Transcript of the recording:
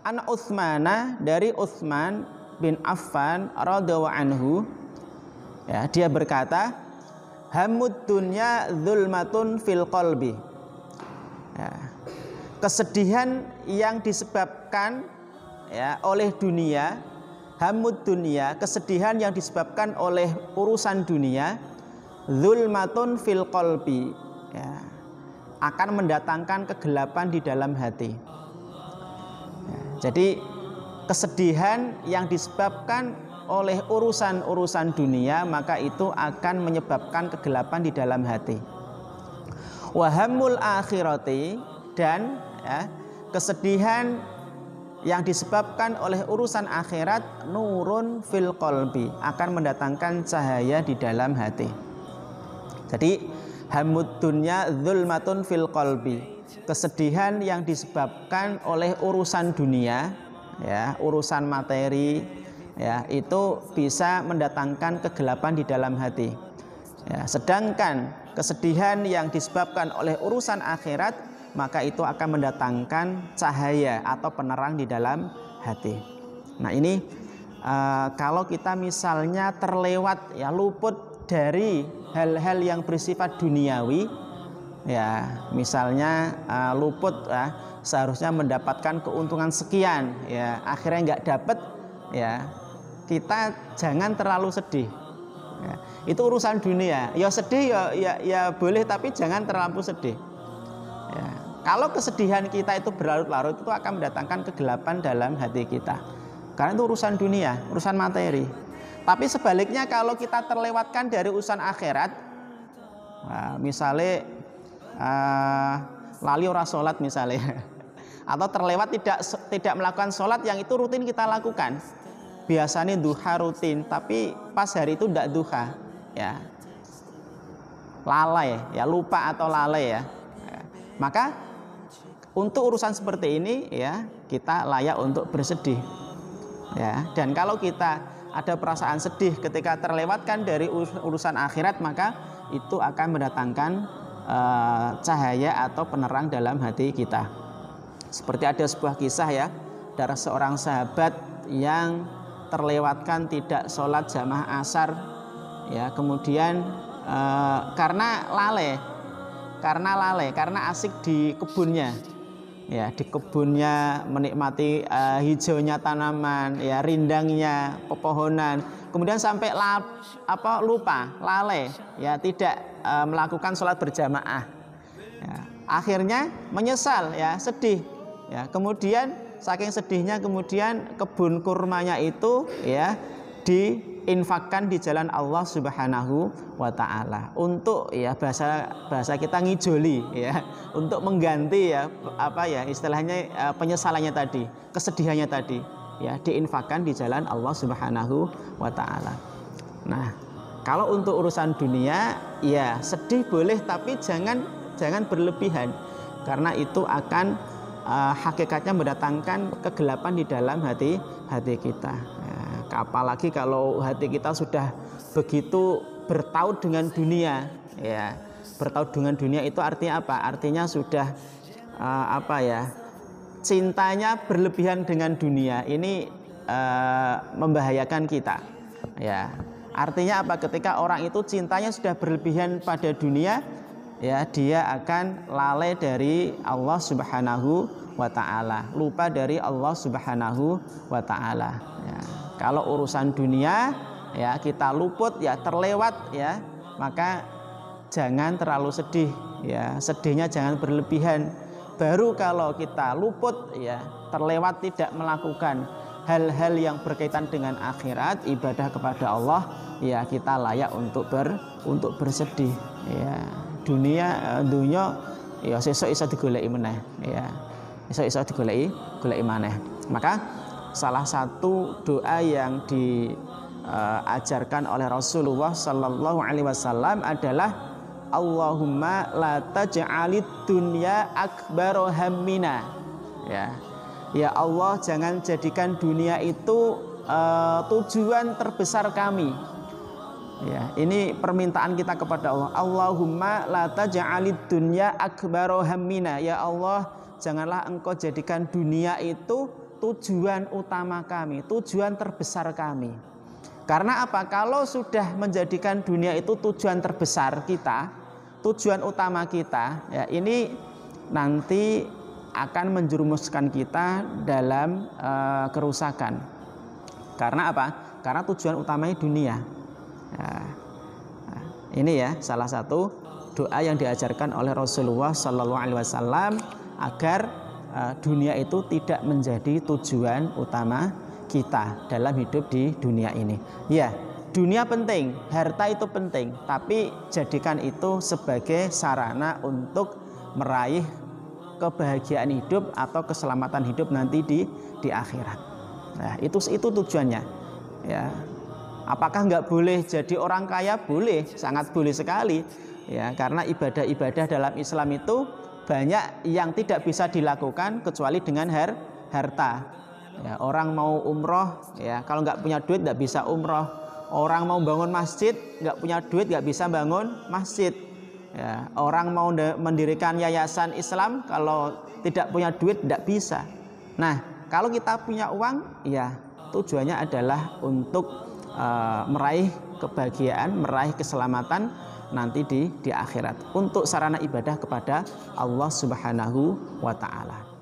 an Utsmana, dari Utsman bin Affan radhiyallahu anhu, ya, dia berkata, hamud dunya zulmatun fil qalbi. Ya, kesedihan yang disebabkan, ya, oleh dunia, hamud dunya, kesedihan yang disebabkan oleh urusan dunia, zulmatun fil qalbi, ya, akan mendatangkan kegelapan di dalam hati. Ya, jadi kesedihan yang disebabkan oleh urusan-urusan dunia, maka itu akan menyebabkan kegelapan di dalam hati. Wahamul akhirati, dan, ya, kesedihan yang disebabkan oleh urusan akhirat, nurun fil qalbi, akan mendatangkan cahaya di dalam hati. Jadi hamud dunya zulmatun fil qalbi, kesedihan yang disebabkan oleh urusan dunia, ya, urusan materi, ya, itu bisa mendatangkan kegelapan di dalam hati. Ya, sedangkan kesedihan yang disebabkan oleh urusan akhirat, maka itu akan mendatangkan cahaya atau penerang di dalam hati. Nah, ini kalau kita misalnya terlewat, ya, luput dari hal-hal yang bersifat duniawi, ya, misalnya luput, ya, seharusnya mendapatkan keuntungan sekian, ya, akhirnya nggak dapat, ya, kita jangan terlalu sedih. Ya, itu urusan dunia, ya sedih, ya boleh, tapi jangan terlalu sedih. Ya, kalau kesedihan kita itu berlarut-larut, itu akan mendatangkan kegelapan dalam hati kita, karena itu urusan dunia, urusan materi. Tapi sebaliknya, kalau kita terlewatkan dari urusan akhirat, nah, misalnya lali ora sholat misalnya, atau terlewat tidak melakukan sholat yang itu rutin kita lakukan. Biasanya duha rutin, tapi pas hari itu tidak duha, ya, lalai, ya, lupa atau lalai, ya. Maka untuk urusan seperti ini, ya, kita layak untuk bersedih, ya. Dan kalau kita ada perasaan sedih ketika terlewatkan dari urusan akhirat, maka itu akan mendatangkan cahaya atau penerang dalam hati kita. Seperti ada sebuah kisah, ya, dari seorang sahabat yang terlewatkan tidak sholat jamaah asar, ya, kemudian karena lalai, karena asik di kebunnya, ya, di kebunnya menikmati hijaunya tanaman, ya, rindangnya pepohonan, kemudian sampai lupa, lalai, ya, tidak melakukan sholat berjamaah, ya, akhirnya menyesal, ya, sedih, ya, kemudian saking sedihnya, kemudian kebun kurmanya itu, ya, diinfakkan di jalan Allah Subhanahu wa ta'ala untuk, ya, bahasa kita ngijoli, ya, untuk mengganti, ya, istilahnya penyesalannya tadi, kesedihannya tadi, ya, diinfakkan di jalan Allah Subhanahu wa ta'ala. Nah, kalau untuk urusan dunia, ya, sedih boleh, tapi jangan berlebihan, karena itu akan hakikatnya mendatangkan kegelapan di dalam hati kita. Ya, apalagi kalau hati kita sudah begitu bertaut dengan dunia, ya, bertaut dengan dunia itu artinya apa? Artinya sudah cintanya berlebihan dengan dunia. Ini membahayakan kita, ya. Artinya apa? Ketika orang itu cintanya sudah berlebihan pada dunia, ya, dia akan lalai dari Allah Subhanahu wa ta'ala, lupa dari Allah Subhanahu wa ta'ala, ya. Kalau urusan dunia, ya, kita luput, ya, terlewat, ya, maka jangan terlalu sedih, ya, sedihnya jangan berlebihan. Baru kalau kita luput, ya, terlewat tidak melakukan hal-hal yang berkaitan dengan akhirat, ibadah kepada Allah, ya, kita layak untuk bersedih, ya. Dunia ya sesuk iso digoleki meneh, ya, iso digoleki maneh. Maka salah satu doa yang diajarkan oleh Rasulullah sallallahu alaihi wasallam adalah Allahumma la taj'alid dunya akbar hammina, ya. Ya Allah, jangan jadikan dunia itu tujuan terbesar kami. Ya, ini permintaan kita kepada Allah. Allahumma la taj'alid dunya akbar hammina. Ya Allah, janganlah engkau jadikan dunia itu tujuan utama kami, tujuan terbesar kami. Karena apa? Kalau sudah menjadikan dunia itu tujuan terbesar kita, tujuan utama kita, ya ini nanti akan menjerumuskan kita dalam kerusakan. Karena apa? Karena tujuan utamanya dunia. Ini ya salah satu doa yang diajarkan oleh Rasulullah SAW agar dunia itu tidak menjadi tujuan utama kita dalam hidup di dunia ini. Ya, dunia penting, harta itu penting, tapi jadikan itu sebagai sarana untuk meraih kebahagiaan hidup atau keselamatan hidup nanti di akhirat. Nah, itu tujuannya. Ya. Apakah nggak boleh jadi orang kaya? Boleh, sangat boleh sekali. Ya, karena ibadah-ibadah dalam Islam itu banyak yang tidak bisa dilakukan kecuali dengan harta. Ya, orang mau umroh, ya kalau nggak punya duit nggak bisa umroh. Orang mau bangun masjid nggak punya duit nggak bisa bangun masjid. Ya, orang mau mendirikan yayasan Islam kalau tidak punya duit nggak bisa. Nah, kalau kita punya uang, ya tujuannya adalah untuk meraih kebahagiaan, meraih keselamatan nanti di akhirat untuk sarana ibadah kepada Allah Subhanahu wa taala.